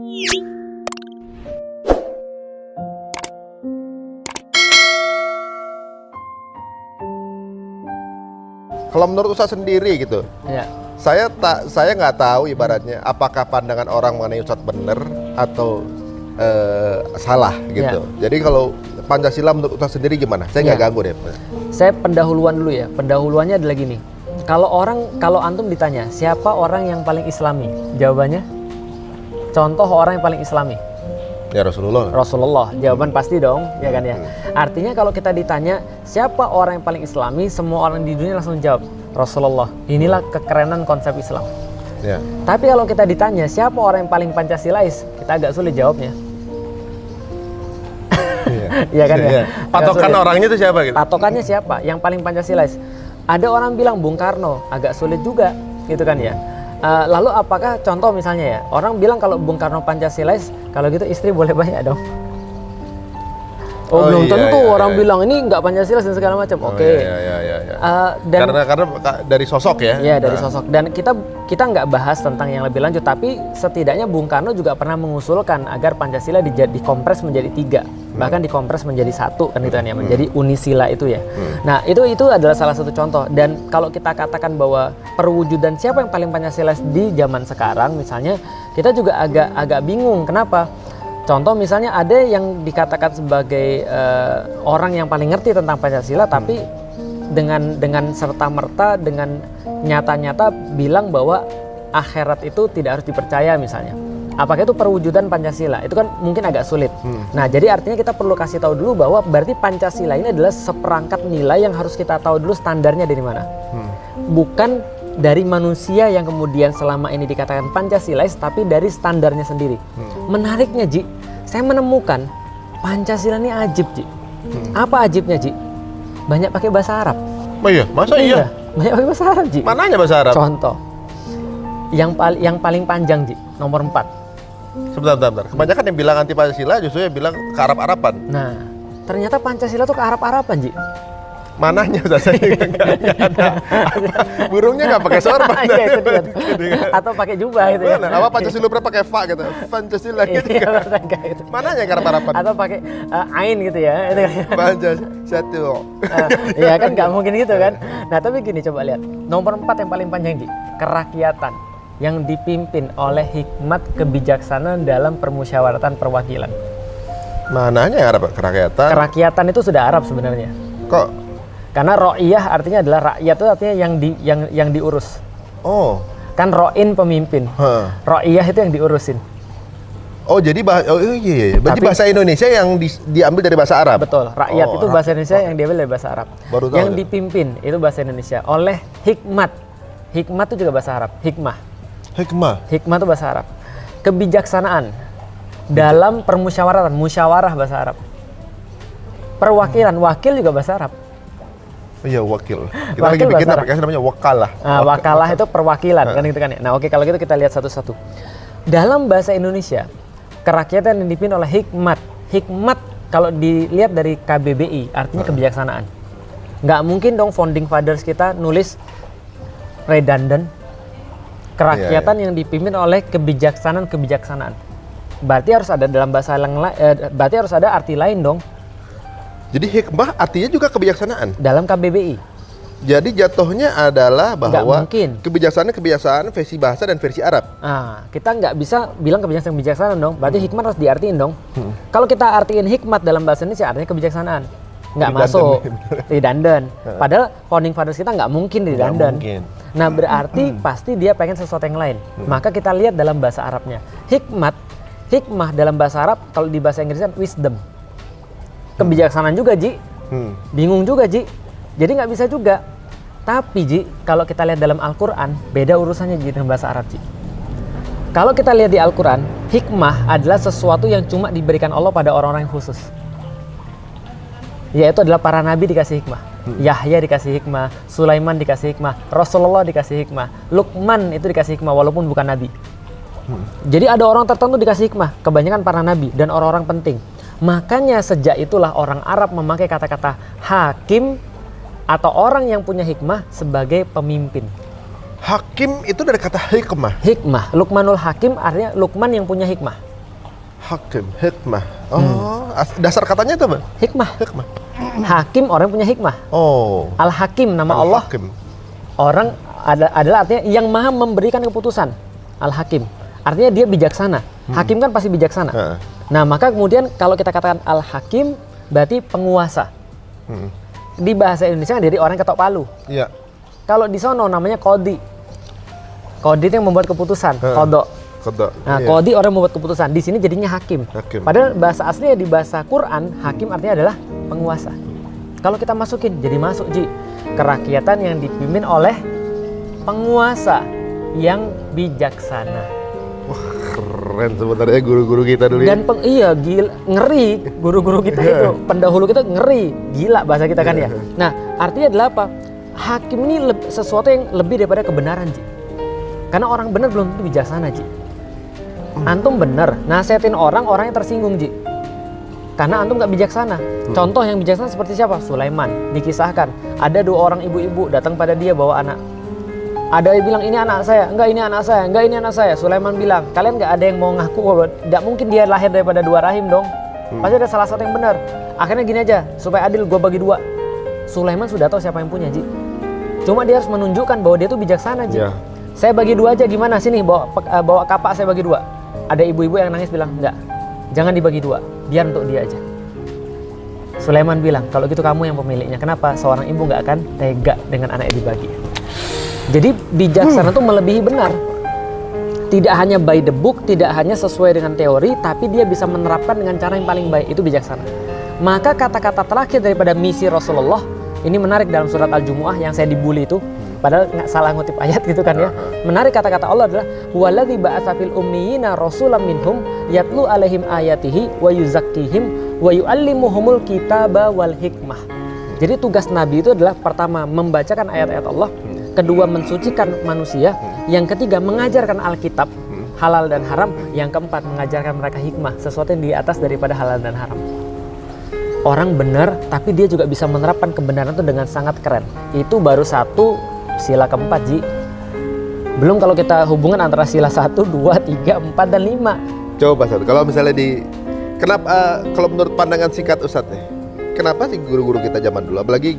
Kalau menurut Ustadz sendiri gitu, Ya. saya nggak tahu ibaratnya apakah pandangan orang mengenai Ustadz benar atau salah gitu. Jadi kalau Pancasila menurut Ustadz sendiri gimana? Saya nggak ganggu deh. Saya pendahuluan dulu ya. Pendahuluannya adalah gini. Kalau antum ditanya siapa orang yang paling Islami, jawabannya contoh orang yang paling Islami. Ya Rasulullah. Rasulullah, jawaban pasti dong, ya kan ya. Artinya kalau kita ditanya siapa orang yang paling Islami, semua orang di dunia langsung jawab Rasulullah. Inilah kekerenan konsep Islam. Ya. Tapi kalau kita ditanya siapa orang yang paling Pancasilais, kita agak sulit jawabnya. Iya kan ya. Iya. Patokan orangnya itu siapa gitu? Patokannya siapa? Yang paling Pancasilais. Ada orang bilang Bung Karno, agak sulit juga, gitu kan ya. Lalu apakah contoh misalnya ya, orang bilang kalau Bung Karno Pancasilais, kalau gitu istri boleh banyak dong. Oh, belum tentu orang bilang ini nggak Pancasilais dan segala macam. Oke. Dan karena dari sosok ya. Iya, dari sosok. Dan kita nggak bahas tentang yang lebih lanjut, tapi setidaknya Bung Karno juga pernah mengusulkan agar Pancasila dikompres menjadi 3, bahkan dikompres menjadi 1 kan itu kan ya, menjadi unisila itu ya. Nah, itu adalah salah satu contoh. Dan kalau kita katakan bahwa perwujudan siapa yang paling Pancasilais di zaman sekarang misalnya, kita juga agak bingung. Kenapa? Contoh misalnya ada yang dikatakan sebagai orang yang paling ngerti tentang Pancasila, tapi dengan serta-merta, dengan nyata-nyata bilang bahwa akhirat itu tidak harus dipercaya misalnya. Apakah itu perwujudan Pancasila? Itu kan mungkin agak sulit. Nah, jadi artinya kita perlu kasih tahu dulu bahwa berarti Pancasila ini adalah seperangkat nilai yang harus kita tahu dulu standarnya dari mana. Bukan dari manusia yang kemudian selama ini dikatakan Pancasilais, tapi dari standarnya sendiri. Menariknya Ji, saya menemukan Pancasila ini ajib Ji. Apa ajibnya Ji? Banyak pakai bahasa Arab. Oh iya, masa iya? Banyak pakai bahasa Arab Ji. Mananya bahasa Arab? Contoh, yang paling panjang Ji, nomor 4. Sebentar. Kebanyakan yang bilang anti Pancasila justru yang bilang ke Arab-Araban. Nah, ternyata Pancasila tuh ke Arab-Araban Ji. Mananya Ustaz? Nggak ada. Burungnya nggak pakai sorban. Iya, itu dia. Atau pakai jubah gitu ya. Apa Pancasila pernah pakai fa gitu? Pancasila gitu. Mananya yang Arab-Araban? Atau pakai ain gitu ya. Pancasila satu. Iya kan nggak mungkin gitu kan. Nah tapi gini, coba lihat. Nomor 4 yang paling panjang Ji. Kerakyatan yang dipimpin oleh hikmat kebijaksanaan dalam permusyawaratan perwakilan. Mananya yang Arab? Kerakyatan? Kerakyatan itu sudah Arab sebenarnya. Kok? Karena ro'iyah artinya adalah rakyat, itu artinya yang diurus. Oh. Kan ro'in pemimpin. Ro'iyah itu yang diurusin. Oh jadi berarti bahasa Indonesia yang diambil dari bahasa Arab. Betul. Rakyat itu bahasa Indonesia yang diambil dari bahasa Arab. Baru tahu yang dipimpin itu bahasa Indonesia oleh hikmat. Hikmat itu juga bahasa Arab. Hikmah itu bahasa Arab. Kebijaksanaan dalam permusyawaratan, musyawarah bahasa Arab. Perwakilan, wakil juga bahasa Arab. Iya, wakil. Kita Wakil lagi bikin bahasa aplikasi namanya wakalah. Wakalah itu perwakilan kan gitu kan ya. Nah, oke, kalau gitu kita lihat satu-satu. Dalam bahasa Indonesia, kerakyatan yang dipimpin oleh hikmat. Hikmat kalau dilihat dari KBBI artinya kebijaksanaan. Nggak mungkin dong founding fathers kita nulis redundant. Kerakyatan yang dipimpin oleh kebijaksanaan. Berarti harus ada dalam bahasa berarti harus ada arti lain dong. Jadi hikmah artinya juga kebijaksanaan Dalam KBBI. Jadi jatuhnya adalah bahwa kebijaksanaan versi bahasa dan versi Arab. Nah, kita nggak bisa bilang kebijaksanaan dong. Berarti hikmat harus diartiin dong. Kalau kita artiin hikmat dalam bahasa Indonesia artinya kebijaksanaan. Nggak masuk. Redundant. Padahal founding fathers kita nggak mungkin redundant. Nah, berarti pasti dia pengen sesuatu yang lain. Maka kita lihat dalam bahasa Arabnya. Hikmah dalam bahasa Arab, kalau di bahasa Inggris kan wisdom. Kebijaksanaan juga Ji. Bingung juga Ji. Jadi nggak bisa juga. Tapi Ji, kalau kita lihat dalam Al-Quran, beda urusannya Ji dengan bahasa Arab Ji. Kalau kita lihat di Al-Quran, hikmah adalah sesuatu yang cuma diberikan Allah pada orang-orang yang khusus. Yaitu adalah para nabi dikasih hikmah. Yahya dikasih hikmah, Sulaiman dikasih hikmah, Rasulullah dikasih hikmah, Luqman itu dikasih hikmah walaupun bukan nabi. Jadi ada orang tertentu dikasih hikmah, kebanyakan para nabi dan orang-orang penting. Makanya sejak itulah orang Arab memakai kata-kata hakim atau orang yang punya hikmah sebagai pemimpin. Hakim itu dari kata hikmah. Hikmah, Luqmanul Hakim artinya Luqman yang punya hikmah. Hakim, hikmah. Oh, dasar katanya itu apa? Hikmah. Hikmah. Hakim orang punya hikmah. Oh. Al-Hakim nama Allah. Al-Hakim. Orang adalah artinya yang maha memberikan keputusan. Al-Hakim. Artinya dia bijaksana. Hakim kan pasti bijaksana. Nah, maka kemudian kalau kita katakan Al-Hakim berarti penguasa. Di bahasa Indonesia kan jadi orang ketok palu. Iya. Kalau di sono namanya qadhi. Qadhi itu yang membuat keputusan, qadha. Nah, iya. qadhi orang membuat keputusan. Di sini jadinya hakim. Padahal bahasa aslinya di bahasa Quran, hakim artinya adalah penguasa. Kalau kita masukin, jadi masuk Ji. Kerakyatan yang dipimpin oleh penguasa yang bijaksana. Wah, keren sebenarnya guru-guru kita dulu. Dan iya gila, ngeri guru-guru kita itu, pendahulu kita ngeri, gila bahasa kita kan ya. Nah, artinya adalah apa? Hakim ini sesuatu yang lebih daripada kebenaran, Ji. Karena orang benar belum tentu bijaksana, Ji. Antum benar, nasihatin orang yang tersinggung, Ji. Karena antum gak bijaksana. Contoh yang bijaksana seperti siapa? Sulaiman. Dikisahkan, ada 2 orang ibu-ibu datang pada dia bawa anak. Ada yang bilang ini anak saya, enggak ini anak saya, enggak ini anak saya. Sulaiman bilang, kalian gak ada yang mau ngaku bahwa tidak mungkin dia lahir daripada 2 rahim dong. Pasti ada salah satu yang benar. Akhirnya gini aja, supaya adil gue bagi 2. Sulaiman sudah tahu siapa yang punya, Ji. Cuma dia harus menunjukkan bahwa dia tuh bijaksana, Ji. Saya bagi 2 aja gimana? Sini bawa kapak saya bagi 2. Ada ibu-ibu yang nangis bilang, enggak, jangan dibagi 2, biar untuk dia aja. Sulaiman bilang, kalau gitu kamu yang pemiliknya. Kenapa? Seorang ibu nggak akan tega dengan anaknya dibagi. Jadi bijaksana itu melebihi benar. Tidak hanya by the book, tidak hanya sesuai dengan teori, tapi dia bisa menerapkan dengan cara yang paling baik. Itu bijaksana. Maka kata-kata terakhir daripada misi Rasulullah, ini menarik dalam surat Al-Jumu'ah yang saya dibully itu. Padahal nggak salah ngutip ayat gitu kan ya. Menarik kata-kata Allah adalah waladzi ba'atsa fil ummiyina rasulam minhum yatlu alaihim ayatihi wa yuzakkihim wa yu'allimuhumul kitaba wal hikmah. Jadi tugas Nabi itu adalah pertama membacakan ayat-ayat Allah, kedua mensucikan manusia, yang ketiga mengajarkan Alkitab halal dan haram, yang keempat mengajarkan mereka hikmah, sesuatu yang di atas daripada halal dan haram. Orang benar tapi dia juga bisa menerapkan kebenaran itu dengan sangat keren. Itu baru satu sila keempat, Ji. Belum kalau kita hubungan antara sila 1, 2, 3, 4, dan 5. Coba Ustaz, kalau misalnya kenapa kalau menurut pandangan singkat Ustaz nih, kenapa sih guru-guru kita zaman dulu, apalagi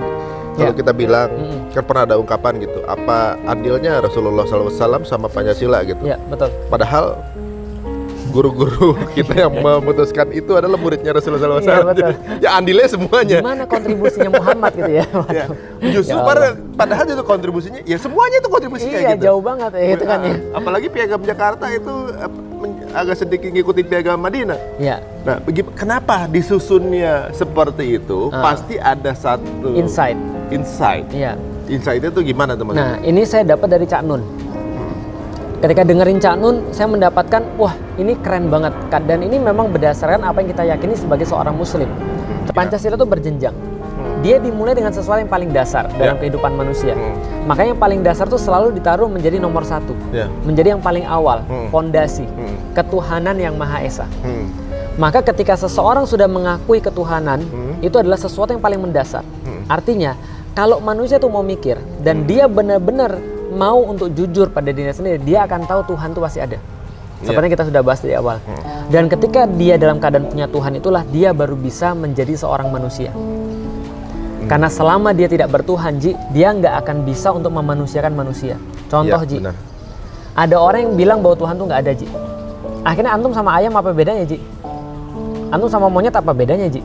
kalau kita bilang, kan pernah ada ungkapan gitu, apa adilnya Rasulullah SAW sama Pancasila gitu. Ya, betul. Padahal guru-guru kita yang memutuskan itu adalah muridnya Rasulullah SAW. Ya, betul. Ya andilnya semuanya. Gimana kontribusinya Muhammad gitu ya? Ya. Justru padahal itu kontribusinya, ya semuanya itu kontribusinya iya, gitu. jauh banget ya gitu kan ya. Apalagi Piagam Jakarta itu agak sedikit ngikutin Piagam Madinah. Ya. Nah, kenapa disusunnya seperti itu? Pasti ada satu insight. Iya. Insight itu gimana teman-teman? Nah, ini saya dapat dari Cak Nun. Ketika dengerin Cak Nun, saya mendapatkan, wah ini keren banget. Dan ini memang berdasarkan apa yang kita yakini sebagai seorang muslim. Pancasila itu berjenjang. Dia dimulai dengan sesuatu yang paling dasar dalam kehidupan manusia. Makanya yang paling dasar itu selalu ditaruh menjadi nomor 1. Menjadi yang paling awal, fondasi. Ketuhanan yang Maha Esa. Maka ketika seseorang sudah mengakui ketuhanan, itu adalah sesuatu yang paling mendasar. Artinya, kalau manusia itu mau mikir, dan dia benar-benar mau untuk jujur pada dirinya sendiri, dia akan tahu Tuhan itu pasti ada. Seperti yang kita sudah bahas dari awal. Dan ketika dia dalam keadaan punya Tuhan, itulah dia baru bisa menjadi seorang manusia. Karena selama dia tidak bertuhan, Ji, dia nggak akan bisa untuk memanusiakan manusia. Contoh, Ji, benar. Ada orang yang bilang bahwa Tuhan tuh nggak ada, Ji. Akhirnya antum sama ayam apa bedanya, Ji? Antum sama monyet apa bedanya, Ji?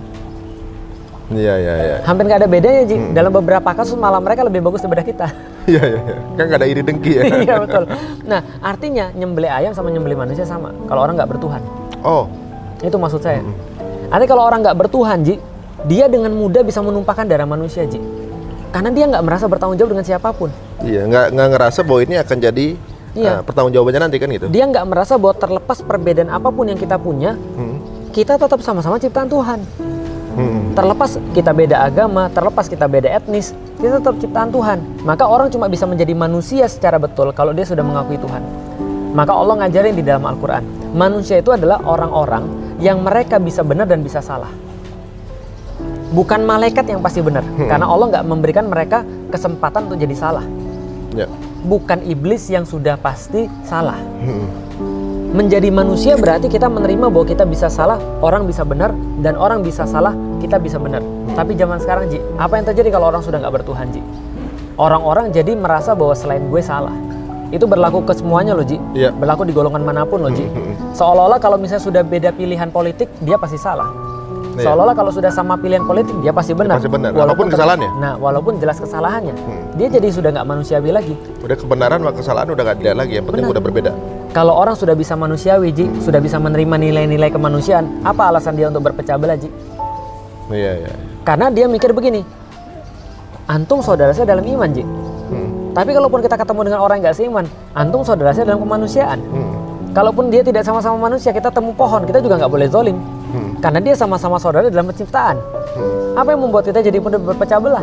Iya. Hampir nggak ada bedanya, Ji. Dalam beberapa kasus malah mereka lebih bagus daripada kita. Iya. Kan nggak ada iri dengki ya. Iya, betul. Nah, artinya nyembelih ayam sama nyembelih manusia sama. Kalau orang nggak bertuhan. Oh. Itu maksud saya. Artinya kalau orang nggak bertuhan, Ji, dia dengan mudah bisa menumpahkan darah manusia, Ji. Karena dia nggak merasa bertanggung jawab dengan siapapun. Iya, nggak ngerasa bahwa ini akan jadi pertanggung jawabannya nanti kan gitu. Dia nggak merasa bahwa terlepas perbedaan apapun yang kita punya, kita tetap sama-sama ciptaan Tuhan. Terlepas kita beda agama, terlepas kita beda etnis, kita tetap ciptaan Tuhan. Maka orang cuma bisa menjadi manusia secara betul kalau dia sudah mengakui Tuhan. Maka Allah ngajarin di dalam Al-Quran, manusia itu adalah orang-orang yang mereka bisa benar dan bisa salah. Bukan malaikat yang pasti benar, karena Allah nggak memberikan mereka kesempatan untuk jadi salah. Bukan iblis yang sudah pasti salah. Menjadi manusia berarti kita menerima bahwa kita bisa salah, orang bisa benar, dan orang bisa salah, kita bisa benar. Tapi zaman sekarang, Ji, apa yang terjadi kalau orang sudah nggak bertuhan, Ji? Orang-orang jadi merasa bahwa selain gue salah. Itu berlaku ke semuanya loh, Ji. Iya. Berlaku di golongan manapun loh, Ji. Seolah-olah kalau misalnya sudah beda pilihan politik, dia pasti salah. Iya. Seolah-olah kalau sudah sama pilihan politik, dia pasti benar. Pasti benar, walaupun kesalahannya. Nah, walaupun jelas kesalahannya, dia jadi sudah nggak manusiawi lagi. Udah kebenaran sama kesalahan udah nggak dilihat lagi, yang penting Benar. udah berbeda. Kalau orang sudah bisa manusiawi, Ji, sudah bisa menerima nilai-nilai kemanusiaan, apa alasan dia untuk berpecah belah, Ji? Iya. Karena dia mikir begini, antum saudara saya dalam iman, Ji. Tapi kalaupun kita ketemu dengan orang yang gak seiman, antum saudara saya dalam kemanusiaan. Kalaupun dia tidak sama-sama manusia, kita temu pohon, kita juga nggak boleh zolim. Karena dia sama-sama saudara dalam penciptaan. Apa yang membuat kita jadi mudah berpecah belah?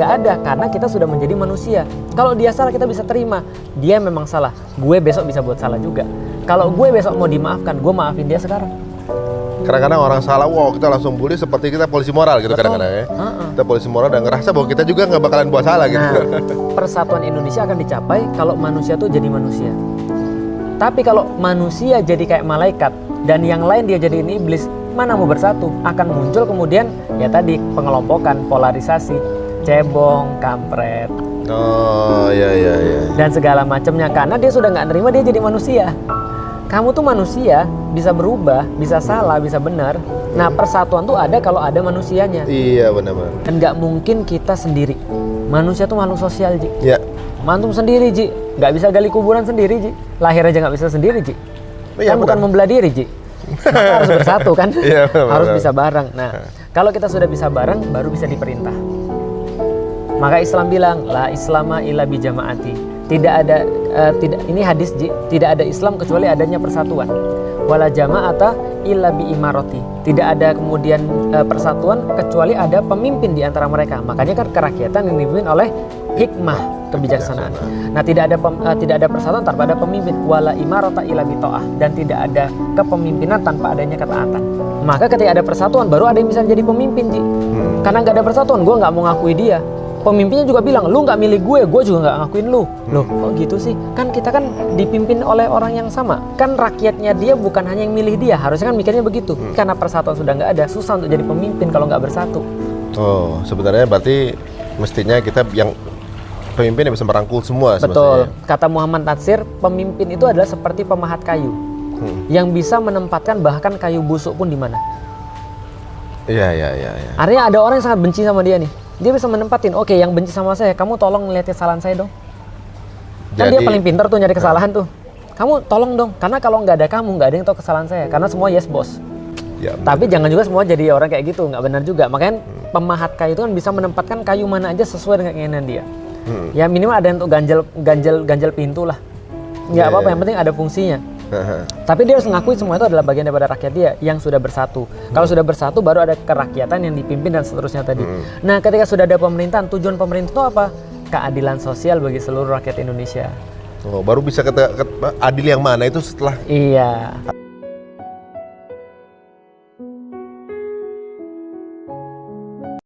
Nggak ada, karena kita sudah menjadi manusia. Kalau dia salah, kita bisa terima. Dia memang salah, gue besok bisa buat salah juga. Kalau gue besok mau dimaafkan, gue maafin dia sekarang. Kadang-kadang orang salah, wow kita langsung bully seperti kita polisi moral gitu. Betul. Kadang-kadang ya. Kita polisi moral dan ngerasa bahwa kita juga nggak bakalan buat salah gitu. Nah, persatuan Indonesia akan dicapai kalau manusia tuh jadi manusia. Tapi kalau manusia jadi kayak malaikat dan yang lain dia jadiin iblis, mana mau bersatu? Akan muncul kemudian ya tadi pengelompokan, polarisasi, cebong, kampret, Oh iya. dan segala macamnya. Karena dia sudah nggak nerima dia jadi manusia. Kamu tuh manusia, bisa berubah, bisa salah, bisa benar. Nah, persatuan tuh ada kalau ada manusianya. Iya benar-benar. Dan nggak mungkin kita sendiri. Manusia tuh makhluk sosial, Ji. Ya. Mantum sendiri, Ji. Nggak bisa gali kuburan sendiri, Ji. Lahir aja nggak bisa sendiri, Ji. Iya, Kan bukan benar. membelah diri, Ji. Maka harus bersatu kan? Iya, benar. Harus bisa bareng. Nah, kalau kita sudah bisa bareng, baru bisa diperintah. Maka Islam bilang, la islama illa bi jamaati. Ini hadis, Ji. Tidak ada Islam kecuali adanya persatuan. Wala jama'ata illa bi imarati. Tidak ada kemudian persatuan kecuali ada pemimpin di antara mereka. Makanya kan kerakyatan yang dipimpin oleh hikmah, kebijaksanaan. Nah, tidak ada persatuan tanpa ada pemimpin. Wala imarata illa bi ta'ah. Dan tidak ada kepemimpinan tanpa adanya ketaatan. Maka ketika ada persatuan baru ada yang bisa jadi pemimpin, Ji. Karena nggak ada persatuan, gue nggak mau ngakui dia. Pemimpinnya juga bilang, lu nggak milih gue juga nggak ngakuin lu. Loh, kok gitu sih? Kan kita kan dipimpin oleh orang yang sama. Kan rakyatnya dia bukan hanya yang milih dia. Harusnya kan mikirnya begitu. Karena persatuan sudah nggak ada, susah untuk jadi pemimpin kalau nggak bersatu. Oh, sebenarnya berarti mestinya kita yang pemimpin yang bisa merangkul semua. Betul. semestinya. Kata Muhammad Natsir, pemimpin itu adalah seperti pemahat kayu. Yang bisa menempatkan bahkan kayu busuk pun di mana. Iya. Artinya ada orang yang sangat benci sama dia nih. Dia bisa menempatin, oke, yang benci sama saya, kamu tolong ngeliat kesalahan saya dong. Kan dia paling pintar tuh nyari kesalahan tuh. Kamu tolong dong, karena kalau nggak ada kamu, nggak ada yang tahu kesalahan saya. Karena semua yes bos. Ya, Tapi jangan juga semua jadi orang kayak gitu, nggak benar juga. Makanya pemahat kayu itu kan bisa menempatkan kayu mana aja sesuai dengan keinginan dia. Ya minimal ada yang untuk ganjel pintu lah. Nggak apa-apa, yang penting ada fungsinya. Tapi dia harus mengakui semua itu adalah bagian daripada rakyat dia yang sudah bersatu. Kalau sudah bersatu baru ada kerakyatan yang dipimpin dan seterusnya tadi. Nah, ketika sudah ada pemerintahan, tujuan pemerintah itu apa? Keadilan sosial bagi seluruh rakyat Indonesia. Oh, baru bisa adil yang mana itu setelah Iya.